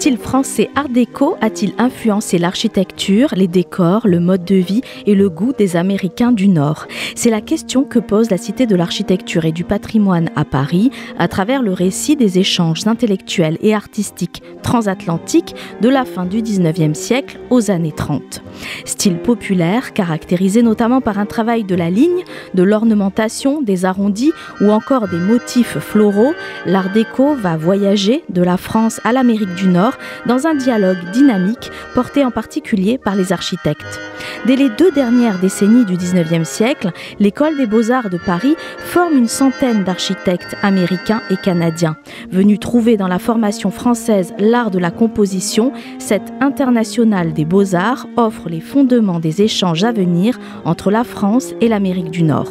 style français art déco a-t-il influencé l'architecture, les décors, le mode de vie et le goût des Américains du Nord? C'est la question que pose la Cité de l'architecture et du patrimoine à Paris à travers le récit des échanges intellectuels et artistiques transatlantiques de la fin du 19e siècle aux années 30. Style populaire, caractérisé notamment par un travail de la ligne, de l'ornementation, des arrondis ou encore des motifs floraux, l'art déco va voyager de la France à l'Amérique du Nord dans un dialogue dynamique porté en particulier par les architectes. Dès les 2 dernières décennies du 19e siècle, l'École des Beaux-Arts de Paris forme une centaine d'architectes américains et canadiens. Venus trouver dans la formation française l'art de la composition, cette internationale des beaux-arts offre les fondements des échanges à venir entre la France et l'Amérique du Nord.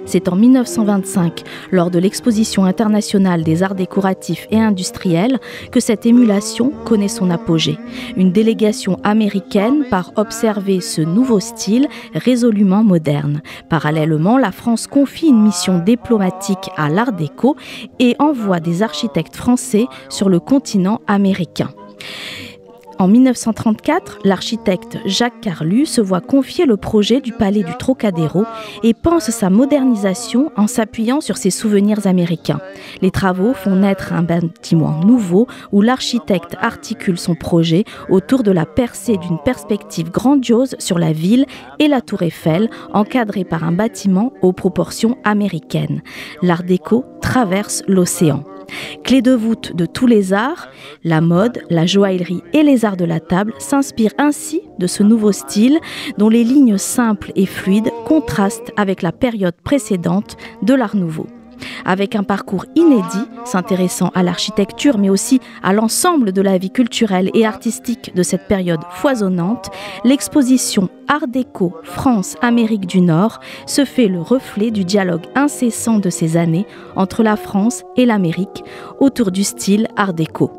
C'est en 1925, lors de l'Exposition internationale des arts décoratifs et industriels, que cette émulation connaît son apogée. Une délégation américaine part observer ce nouveau style résolument moderne. Parallèlement, la France confie une mission diplomatique à l'art déco et envoie des architectes français sur le continent américain. En 1934, l'architecte Jacques Carlu se voit confier le projet du palais du Trocadéro et pense sa modernisation en s'appuyant sur ses souvenirs américains. Les travaux font naître un bâtiment nouveau où l'architecte articule son projet autour de la percée d'une perspective grandiose sur la ville et la tour Eiffel, encadrée par un bâtiment aux proportions américaines. L'art déco traverse l'océan. Clé de voûte de tous les arts, la mode, la joaillerie et les arts de la table s'inspirent ainsi de ce nouveau style dont les lignes simples et fluides contrastent avec la période précédente de l'Art nouveau. Avec un parcours inédit, s'intéressant à l'architecture mais aussi à l'ensemble de la vie culturelle et artistique de cette période foisonnante, l'exposition Art déco France-Amérique du Nord se fait le reflet du dialogue incessant de ces années entre la France et l'Amérique autour du style Art déco.